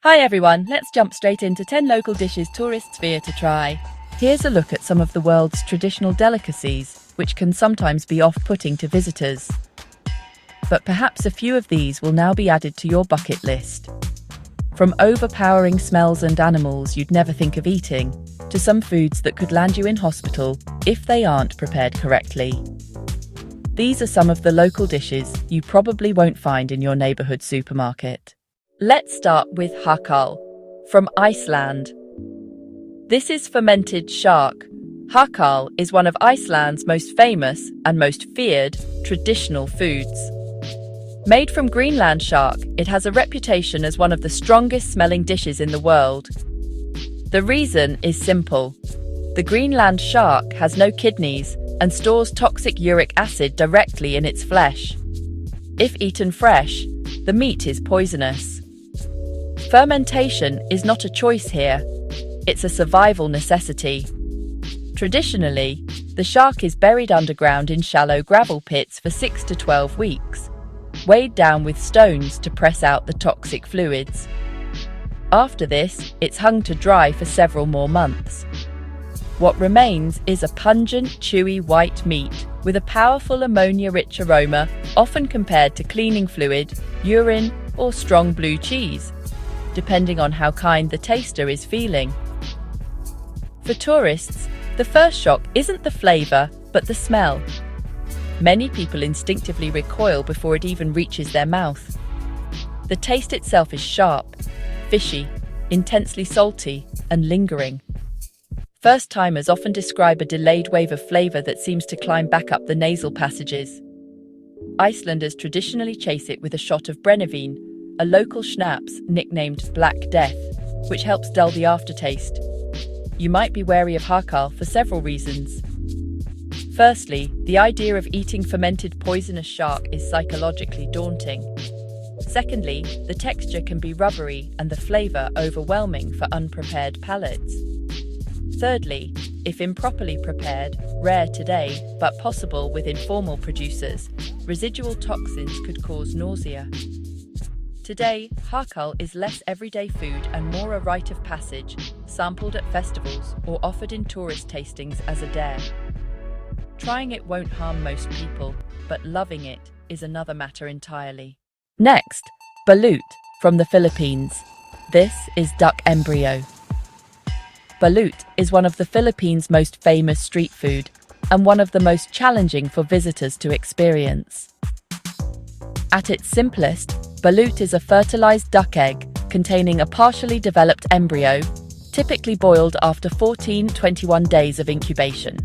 Hi everyone, let's jump straight into 10 local dishes tourists fear to try. Here's a look at some of the world's traditional delicacies, which can sometimes be off-putting to visitors. But perhaps a few of these will now be added to your bucket list. From overpowering smells and animals you'd never think of eating, to some foods that could land you in hospital if they aren't prepared correctly. These are some of the local dishes you probably won't find in your neighborhood supermarket. Let's start with hakal, from Iceland. This is fermented shark. Hakal is one of Iceland's most famous and most feared traditional foods. Made from Greenland shark, it has a reputation as one of the strongest smelling dishes in the world. The reason is simple. The Greenland shark has no kidneys and stores toxic uric acid directly in its flesh. If eaten fresh, the meat is poisonous. Fermentation is not a choice here, it's a survival necessity. Traditionally, the shark is buried underground in shallow gravel pits for 6 to 12 weeks, weighed down with stones to press out the toxic fluids. After this, it's hung to dry for several more months. What remains is a pungent, chewy white meat with a powerful ammonia-rich aroma, often compared to cleaning fluid, urine, or strong blue cheese, depending on how kind the taster is feeling. For tourists, the first shock isn't the flavor, but the smell. Many people instinctively recoil before it even reaches their mouth. The taste itself is sharp, fishy, intensely salty, and lingering. First-timers often describe a delayed wave of flavor that seems to climb back up the nasal passages. Icelanders traditionally chase it with a shot of brennivine, a local schnapps nicknamed Black Death, which helps dull the aftertaste. You might be wary of hakal for several reasons. Firstly, the idea of eating fermented poisonous shark is psychologically daunting. Secondly, the texture can be rubbery and the flavor overwhelming for unprepared palates. Thirdly, if improperly prepared, rare today, but possible with informal producers, residual toxins could cause nausea. Today, hakal is less everyday food and more a rite of passage, sampled at festivals or offered in tourist tastings as a dare. Trying it won't harm most people, but loving it is another matter entirely. Next, balut, from the Philippines. This is duck embryo. Balut is one of the Philippines' most famous street food and one of the most challenging for visitors to experience. At its simplest, balut is a fertilized duck egg containing a partially developed embryo, typically boiled after 14-21 days of incubation.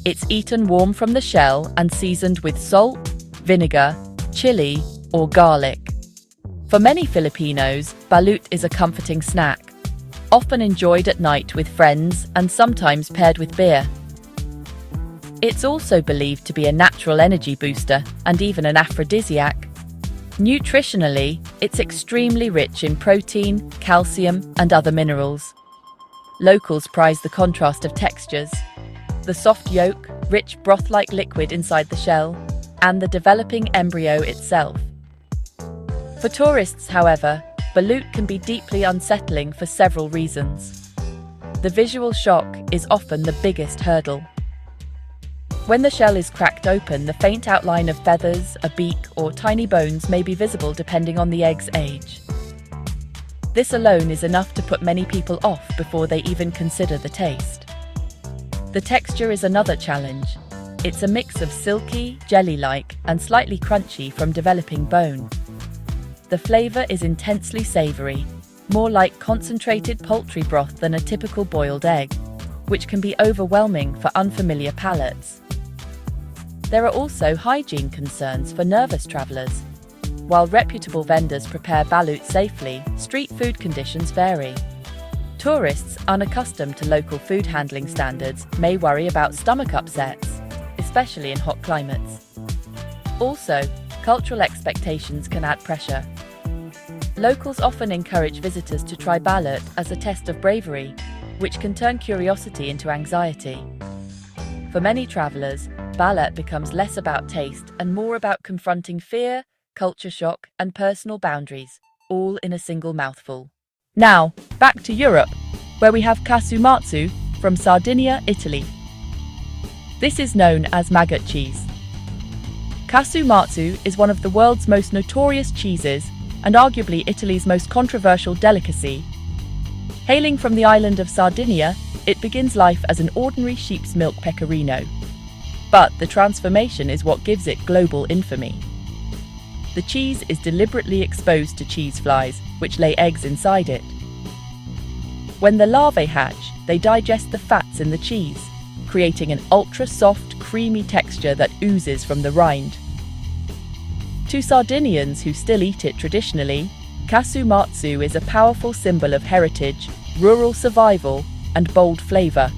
It's eaten warm from the shell and seasoned with salt, vinegar, chili, or garlic. For many Filipinos, balut is a comforting snack, often enjoyed at night with friends and sometimes paired with beer. It's also believed to be a natural energy booster and even an aphrodisiac. Nutritionally, it's extremely rich in protein, calcium, and other minerals. Locals prize the contrast of textures: the soft yolk, rich broth-like liquid inside the shell, and the developing embryo itself. For tourists, however, balut can be deeply unsettling for several reasons. The visual shock is often the biggest hurdle. When the shell is cracked open, the faint outline of feathers, a beak, or tiny bones may be visible depending on the egg's age. This alone is enough to put many people off before they even consider the taste. The texture is another challenge. It's a mix of silky, jelly-like, and slightly crunchy from developing bone. The flavor is intensely savory, more like concentrated poultry broth than a typical boiled egg, which can be overwhelming for unfamiliar palates. There are also hygiene concerns for nervous travelers. While reputable vendors prepare balut safely, street food conditions vary. Tourists unaccustomed to local food handling standards may worry about stomach upsets, especially in hot climates. Also, cultural expectations can add pressure. Locals often encourage visitors to try balut as a test of bravery, which can turn curiosity into anxiety. For many travelers, balut becomes less about taste and more about confronting fear, culture shock, and personal boundaries, all in a single mouthful. Now, back to Europe, where we have casumatsu from Sardinia, Italy. This is known as maggot cheese. Casumatsu is one of the world's most notorious cheeses and arguably Italy's most controversial delicacy. Hailing from the island of Sardinia, it begins life as an ordinary sheep's milk pecorino. But the transformation is what gives it global infamy. The cheese is deliberately exposed to cheese flies, which lay eggs inside it. When the larvae hatch, they digest the fats in the cheese, creating an ultra-soft, creamy texture that oozes from the rind. To Sardinians who still eat it traditionally, casumatsu is a powerful symbol of heritage, rural survival, and bold flavor.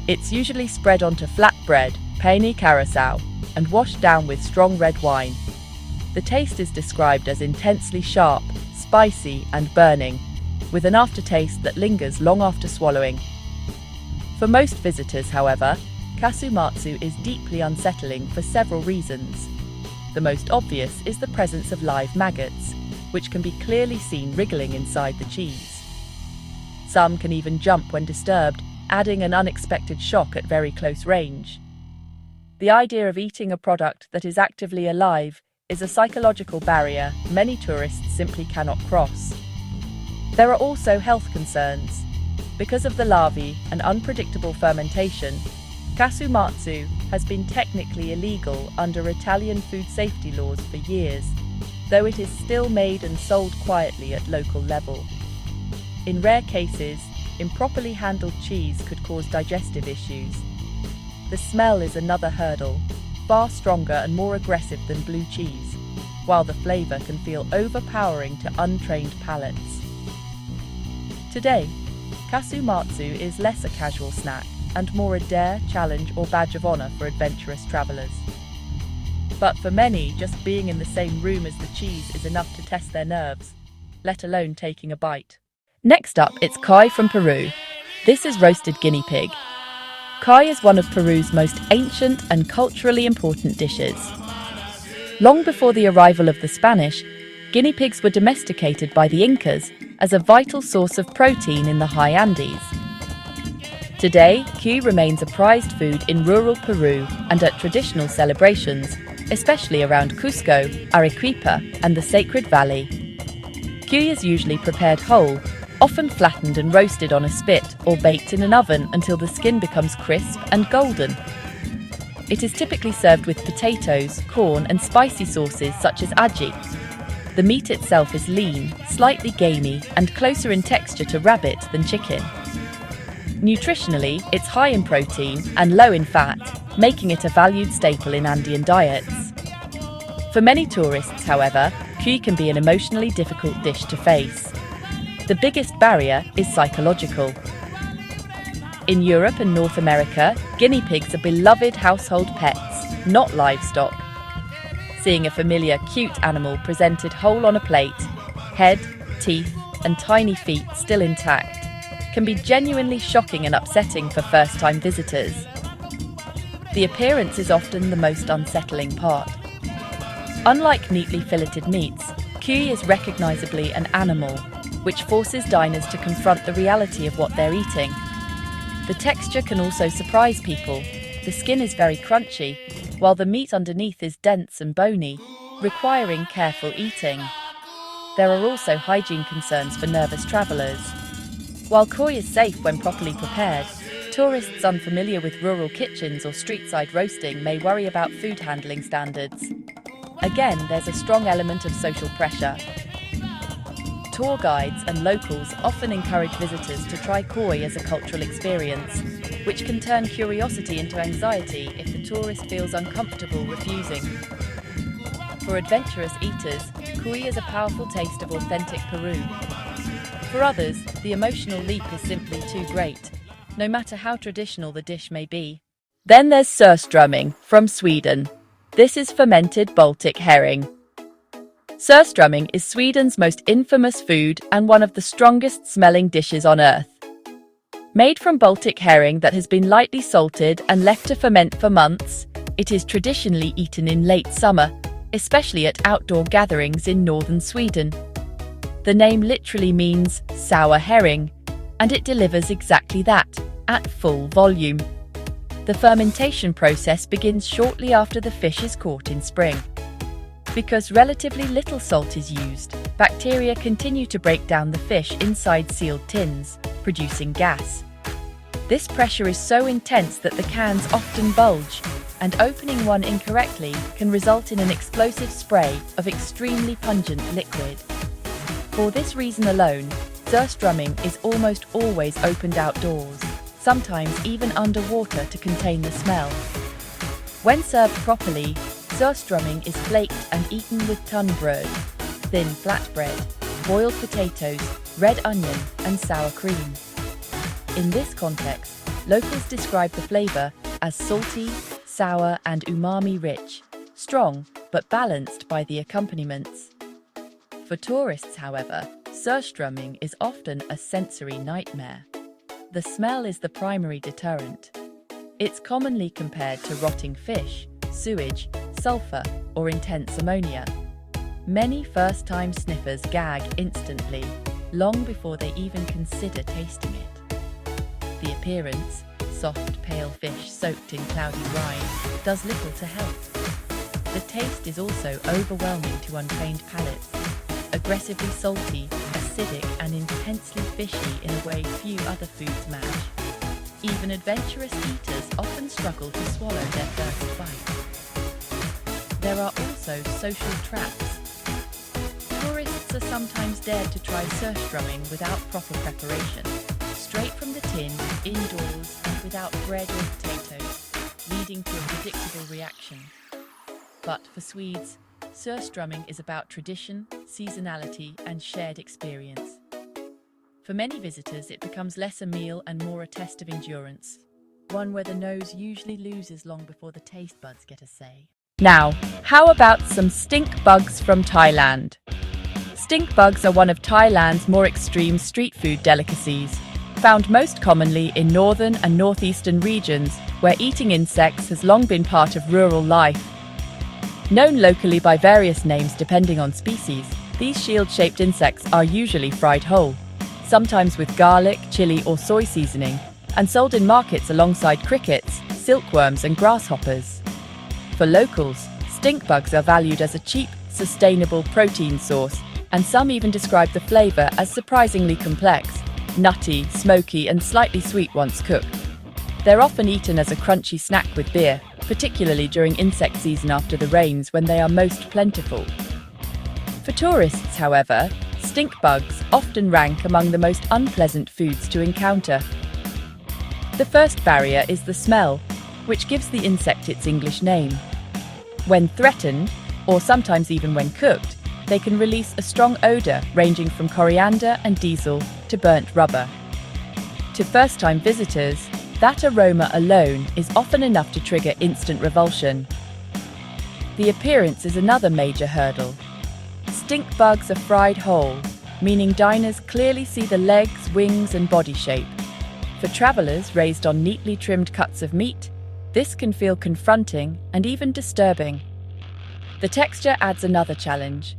It's usually spread onto flatbread, pane carousel, and washed down with strong red wine. The taste is described as intensely sharp, spicy, and burning, with an aftertaste that lingers long after swallowing. For most visitors, however, casumatsu is deeply unsettling for several reasons. The most obvious is the presence of live maggots, which can be clearly seen wriggling inside the cheese. Some can even jump when disturbed, adding an unexpected shock at very close range. The idea of eating a product that is actively alive is a psychological barrier many tourists simply cannot cross. There are also health concerns. Because of the larvae and unpredictable fermentation, casumatsu has been technically illegal under Italian food safety laws for years, though it is still made and sold quietly at local level. In rare cases, improperly handled cheese could cause digestive issues. The smell is another hurdle, far stronger and more aggressive than blue cheese, while the flavor can feel overpowering to untrained palates. Today, casumatsu is less a casual snack and more a dare, challenge, or badge of honor for adventurous travelers. But for many, just being in the same room as the cheese is enough to test their nerves, let alone taking a bite. Next up, it's kai from Peru. This is roasted guinea pig. Kai is one of Peru's most ancient and culturally important dishes. Long before the arrival of the Spanish, guinea pigs were domesticated by the Incas as a vital source of protein in the high Andes. Today, cuy remains a prized food in rural Peru and at traditional celebrations, especially around Cusco, Arequipa, and the Sacred Valley. Cuy is usually prepared whole, often flattened and roasted on a spit or baked in an oven until the skin becomes crisp and golden. It is typically served with potatoes, corn, and spicy sauces such as aji. The meat itself is lean, slightly gamey, and closer in texture to rabbit than chicken. Nutritionally, it's high in protein and low in fat, making it a valued staple in Andean diets. For many tourists, however, cuy can be an emotionally difficult dish to face. The biggest barrier is psychological. In Europe and North America, guinea pigs are beloved household pets, not livestock. Seeing a familiar, cute animal presented whole on a plate, head, teeth, and tiny feet still intact, can be genuinely shocking and upsetting for first-time visitors. The appearance is often the most unsettling part. Unlike neatly filleted meats, cuy is recognizably an animal, which forces diners to confront the reality of what they're eating. The texture can also surprise people. The skin is very crunchy, while the meat underneath is dense and bony, requiring careful eating. There are also hygiene concerns for nervous travelers. While cuy is safe when properly prepared, tourists unfamiliar with rural kitchens or street-side roasting may worry about food handling standards. Again, there's a strong element of social pressure. Tour guides and locals often encourage visitors to try cuy as a cultural experience, which can turn curiosity into anxiety if the tourist feels uncomfortable refusing. For adventurous eaters, cuy is a powerful taste of authentic Peru. For others, the emotional leap is simply too great, no matter how traditional the dish may be. Then there's surströmming from Sweden. This is fermented Baltic herring. Surströmming is Sweden's most infamous food and one of the strongest smelling dishes on earth. Made from Baltic herring that has been lightly salted and left to ferment for months, it is traditionally eaten in late summer, especially at outdoor gatherings in northern Sweden. The name literally means sour herring, and it delivers exactly that, at full volume. The fermentation process begins shortly after the fish is caught in spring. Because relatively little salt is used, bacteria continue to break down the fish inside sealed tins, producing gas. This pressure is so intense that the cans often bulge, and opening one incorrectly can result in an explosive spray of extremely pungent liquid. For this reason alone, surströmming is almost always opened outdoors, sometimes even underwater to contain the smell. When served properly, surströmming is flaked and eaten with tunnbröd, thin flatbread, boiled potatoes, red onion, and sour cream. In this context, locals describe the flavor as salty, sour, and umami-rich, strong but balanced by the accompaniments. For tourists, however, surströmming is often a sensory nightmare. The smell is the primary deterrent. It's commonly compared to rotting fish, sewage, sulfur, or intense ammonia. Many first-time sniffers gag instantly, long before they even consider tasting it. The appearance, soft, pale fish soaked in cloudy brine, does little to help. The taste is also overwhelming to untrained palates, aggressively salty, acidic, and intensely fishy in a way few other foods match. Even adventurous eaters often struggle to swallow their first bite. There are also social traps. Tourists are sometimes dared to try surströmming without proper preparation, straight from the tin, indoors, and without bread or potatoes, leading to a predictable reaction. But for Swedes, surströmming is about tradition, seasonality, and shared experience. For many visitors, it becomes less a meal and more a test of endurance, one where the nose usually loses long before the taste buds get a say. Now, how about some stink bugs from Thailand? Stink bugs are one of Thailand's more extreme street food delicacies, found most commonly in northern and northeastern regions where eating insects has long been part of rural life. Known locally by various names depending on species, these shield-shaped insects are usually fried whole, sometimes with garlic, chili, or soy seasoning, and sold in markets alongside crickets, silkworms, and grasshoppers. For locals, stink bugs are valued as a cheap, sustainable protein source, and some even describe the flavor as surprisingly complex, nutty, smoky, and slightly sweet once cooked. They're often eaten as a crunchy snack with beer, particularly during insect season after the rains when they are most plentiful. For tourists, however, stink bugs often rank among the most unpleasant foods to encounter. The first barrier is the smell, which gives the insect its English name. When threatened, or sometimes even when cooked, they can release a strong odor ranging from coriander and diesel to burnt rubber. To first-time visitors, that aroma alone is often enough to trigger instant revulsion. The appearance is another major hurdle. Stink bugs are fried whole, meaning diners clearly see the legs, wings, and body shape. For travelers raised on neatly trimmed cuts of meat, this can feel confronting and even disturbing. The texture adds another challenge.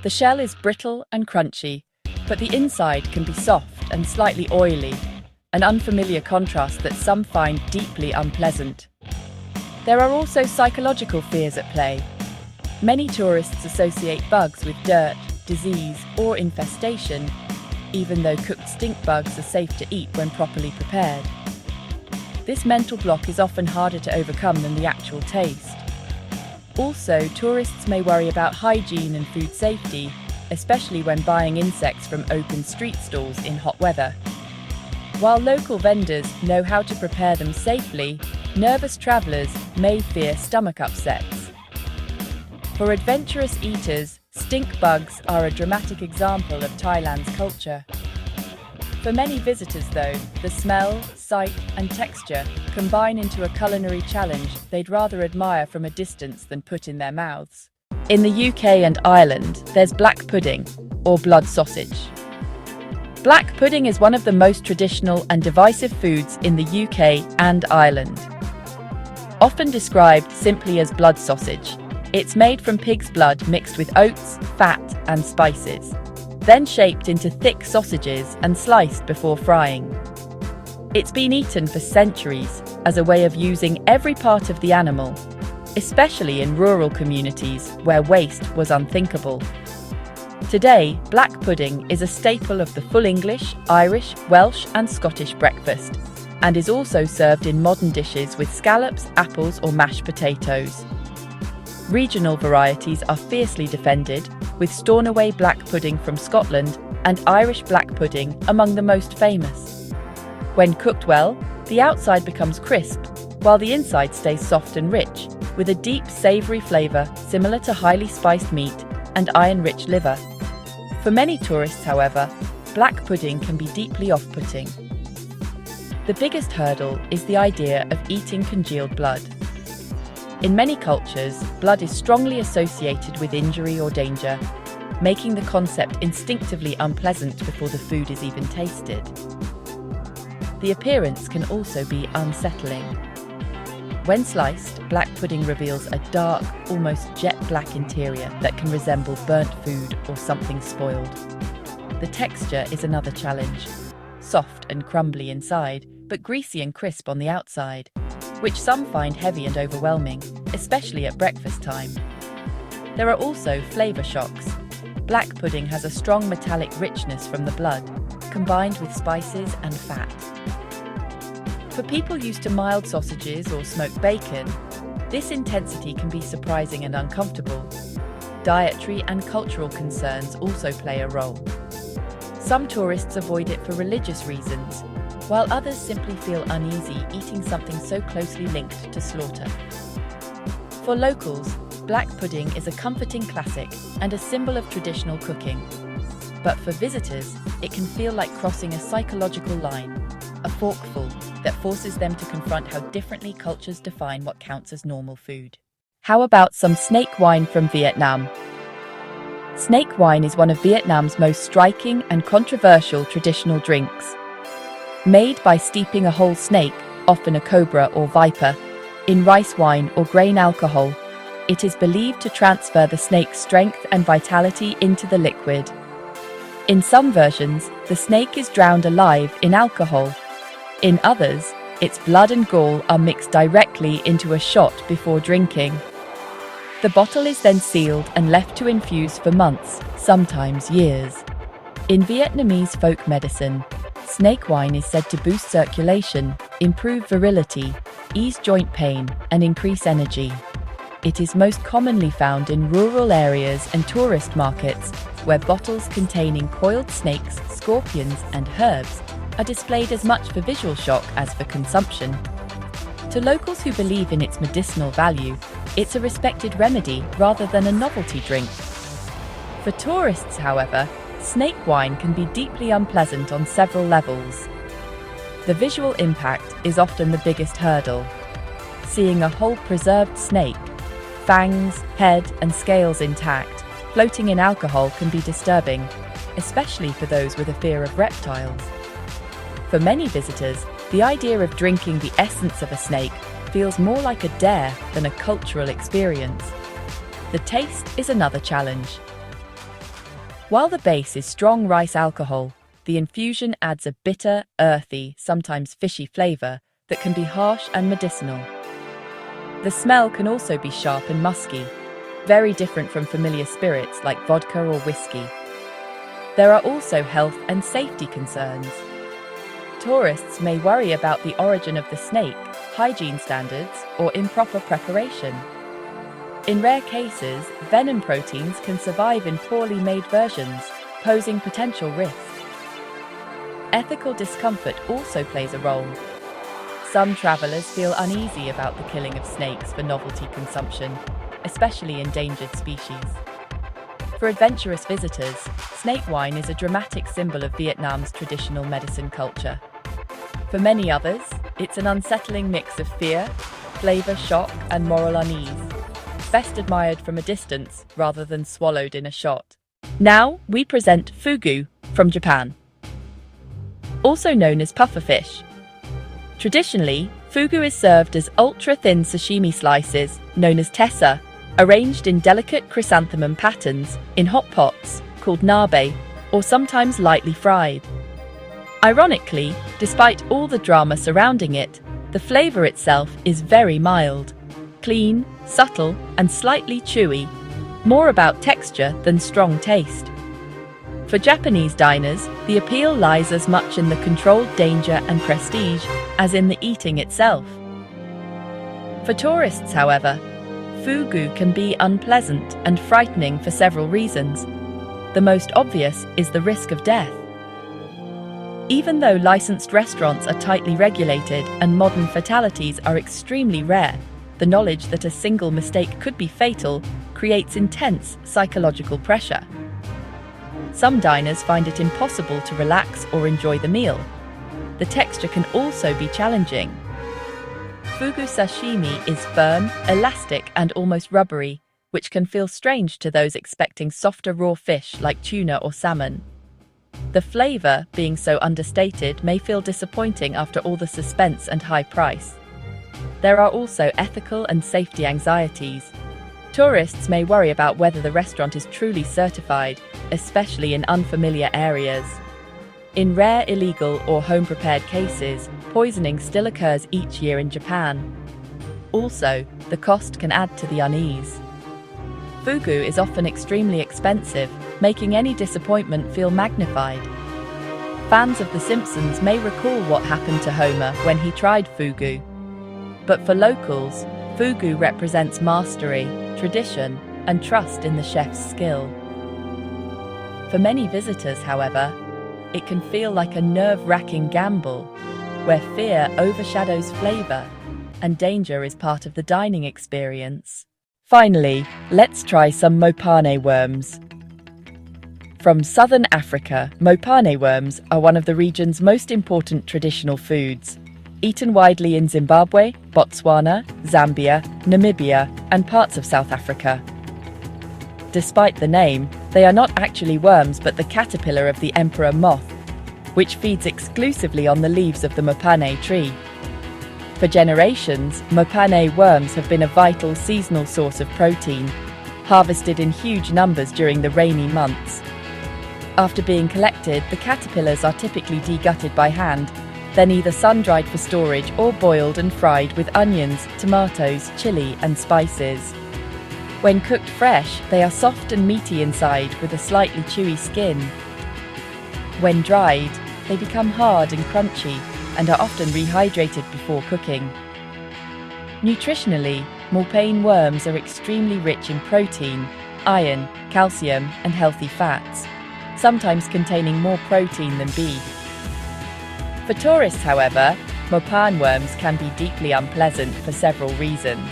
The shell is brittle and crunchy, but the inside can be soft and slightly oily, an unfamiliar contrast that some find deeply unpleasant. There are also psychological fears at play. Many tourists associate bugs with dirt, disease, or infestation, even though cooked stink bugs are safe to eat when properly prepared. This mental block is often harder to overcome than the actual taste. Also, tourists may worry about hygiene and food safety, especially when buying insects from open street stalls in hot weather. While local vendors know how to prepare them safely, nervous travelers may fear stomach upsets. For adventurous eaters, stink bugs are a dramatic example of Thailand's culture. For many visitors, though, the smell, sight, and texture combine into a culinary challenge they'd rather admire from a distance than put in their mouths. In the UK and Ireland, there's black pudding, or blood sausage. Black pudding is one of the most traditional and divisive foods in the UK and Ireland. Often described simply as blood sausage, it's made from pig's blood mixed with oats, fat, and spices. then shaped into thick sausages and sliced before frying. It's been eaten for centuries as a way of using every part of the animal, especially in rural communities where waste was unthinkable. Today, black pudding is a staple of the full English, Irish, Welsh, and Scottish breakfast, and is also served in modern dishes with scallops, apples, or mashed potatoes. Regional varieties are fiercely defended, with Stornoway black pudding from Scotland and Irish black pudding among the most famous. When cooked well, the outside becomes crisp, while the inside stays soft and rich, with a deep savoury flavour similar to highly spiced meat and iron-rich liver. For many tourists, however, black pudding can be deeply off-putting. The biggest hurdle is the idea of eating congealed blood. In many cultures, blood is strongly associated with injury or danger, making the concept instinctively unpleasant before the food is even tasted. The appearance can also be unsettling. When sliced, black pudding reveals a dark, almost jet-black interior that can resemble burnt food or something spoiled. The texture is another challenge. Soft and crumbly inside, but greasy and crisp on the outside, which some find heavy and overwhelming, especially at breakfast time. There are also flavour shocks. Black pudding has a strong metallic richness from the blood, combined with spices and fat. For people used to mild sausages or smoked bacon, this intensity can be surprising and uncomfortable. Dietary and cultural concerns also play a role. Some tourists avoid it for religious reasons, while others simply feel uneasy eating something so closely linked to slaughter. For locals, black pudding is a comforting classic and a symbol of traditional cooking. But for visitors, it can feel like crossing a psychological line, a forkful that forces them to confront how differently cultures define what counts as normal food. How about some snake wine from Vietnam? Snake wine is one of Vietnam's most striking and controversial traditional drinks. Made by steeping a whole snake, often a cobra or viper, in rice wine or grain alcohol, it is believed to transfer the snake's strength and vitality into the liquid. In some versions, the snake is drowned alive in alcohol. In others, its blood and gall are mixed directly into a shot before drinking. The bottle is then sealed and left to infuse for months, sometimes years. In Vietnamese folk medicine, snake wine is said to boost circulation, improve virility, ease joint pain, and increase energy. It is most commonly found in rural areas and tourist markets, where bottles containing coiled snakes, scorpions, and herbs are displayed as much for visual shock as for consumption. To locals who believe in its medicinal value, it's a respected remedy rather than a novelty drink. For tourists, however, snake wine can be deeply unpleasant on several levels. The visual impact is often the biggest hurdle. Seeing a whole preserved snake, fangs, head, and scales intact, floating in alcohol can be disturbing, especially for those with a fear of reptiles. For many visitors, the idea of drinking the essence of a snake feels more like a dare than a cultural experience. The taste is another challenge. While the base is strong rice alcohol, the infusion adds a bitter, earthy, sometimes fishy flavor that can be harsh and medicinal. The smell can also be sharp and musky, very different from familiar spirits like vodka or whiskey. There are also health and safety concerns. Tourists may worry about the origin of the snake, hygiene standards, or improper preparation. In rare cases, venom proteins can survive in poorly made versions, posing potential risk. Ethical discomfort also plays a role. Some travelers feel uneasy about the killing of snakes for novelty consumption, especially endangered species. For adventurous visitors, snake wine is a dramatic symbol of Vietnam's traditional medicine culture. For many others, it's an unsettling mix of fear, flavor shock, and moral unease, best admired from a distance rather than swallowed in a shot. Now we present fugu from Japan. Also known as pufferfish. Traditionally, fugu is served as ultra-thin sashimi slices, known as tessa, arranged in delicate chrysanthemum patterns in hot pots, called nabe, or sometimes lightly fried. Ironically, despite all the drama surrounding it, the flavor itself is very mild, clean, subtle, and slightly chewy, more about texture than strong taste. For Japanese diners, the appeal lies as much in the controlled danger and prestige as in the eating itself. For tourists, however, fugu can be unpleasant and frightening for several reasons. The most obvious is the risk of death. Even though licensed restaurants are tightly regulated and modern fatalities are extremely rare, the knowledge that a single mistake could be fatal creates intense psychological pressure. Some diners find it impossible to relax or enjoy the meal. The texture can also be challenging. Fugu sashimi is firm, elastic, and almost rubbery, which can feel strange to those expecting softer raw fish like tuna or salmon. The flavor, being so understated, may feel disappointing after all the suspense and high price. There are also ethical and safety anxieties. Tourists may worry about whether the restaurant is truly certified, especially in unfamiliar areas. In rare illegal or home-prepared cases, poisoning still occurs each year in Japan. Also, the cost can add to the unease. Fugu is often extremely expensive, making any disappointment feel magnified. Fans of The Simpsons may recall what happened to Homer when he tried fugu. But for locals, fugu represents mastery, tradition, and trust in the chef's skill. For many visitors, however, it can feel like a nerve-wracking gamble, where fear overshadows flavor and danger is part of the dining experience. Finally, let's try some mopane worms. From southern Africa, mopane worms are one of the region's most important traditional foods, eaten widely in Zimbabwe, Botswana, Zambia, Namibia, and parts of South Africa. Despite the name, they are not actually worms but the caterpillar of the emperor moth, which feeds exclusively on the leaves of the mopane tree. For generations, mopane worms have been a vital seasonal source of protein, harvested in huge numbers during the rainy months. After being collected, the caterpillars are typically degutted by hand, then either sun-dried for storage or boiled and fried with onions, tomatoes, chili, and spices. When cooked fresh, they are soft and meaty inside with a slightly chewy skin. When dried, they become hard and crunchy and are often rehydrated before cooking. Nutritionally, mopane worms are extremely rich in protein, iron, calcium, and healthy fats, sometimes containing more protein than beef. For tourists, however, mopane worms can be deeply unpleasant for several reasons.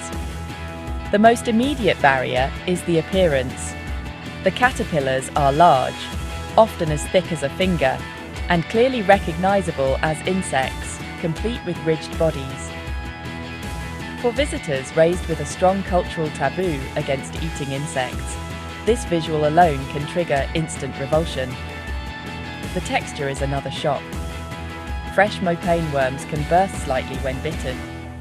The most immediate barrier is the appearance. The caterpillars are large, often as thick as a finger, and clearly recognizable as insects, complete with ridged bodies. For visitors raised with a strong cultural taboo against eating insects, this visual alone can trigger instant revulsion. The texture is another shock. Fresh mopane worms can burst slightly when bitten,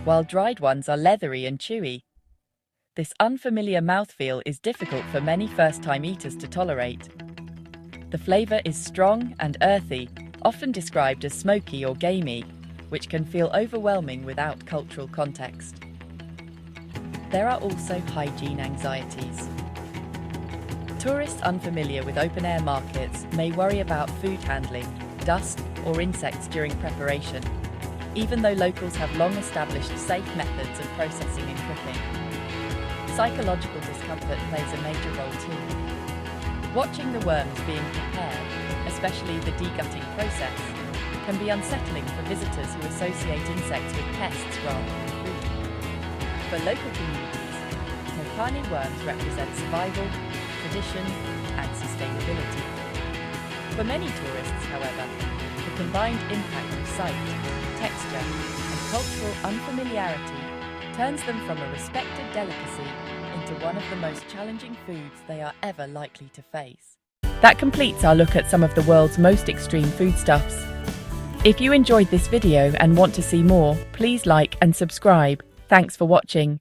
while dried ones are leathery and chewy. This unfamiliar mouthfeel is difficult for many first-time eaters to tolerate. The flavor is strong and earthy, often described as smoky or gamey, which can feel overwhelming without cultural context. There are also hygiene anxieties. Tourists unfamiliar with open-air markets may worry about food handling, dust, or insects during preparation, even though locals have long established safe methods of processing and cooking. Psychological discomfort plays a major role too. Watching the worms being prepared, especially the degutting process, can be unsettling for visitors who associate insects with pests rather than food. For local communities, mopane worms represent survival, tradition, and sustainability. For many tourists, however, the combined impact of sight, texture, and cultural unfamiliarity turns them from a respected delicacy into one of the most challenging foods they are ever likely to face. That completes our look at some of the world's most extreme foodstuffs. If you enjoyed this video and want to see more, please like and subscribe. Thanks for watching.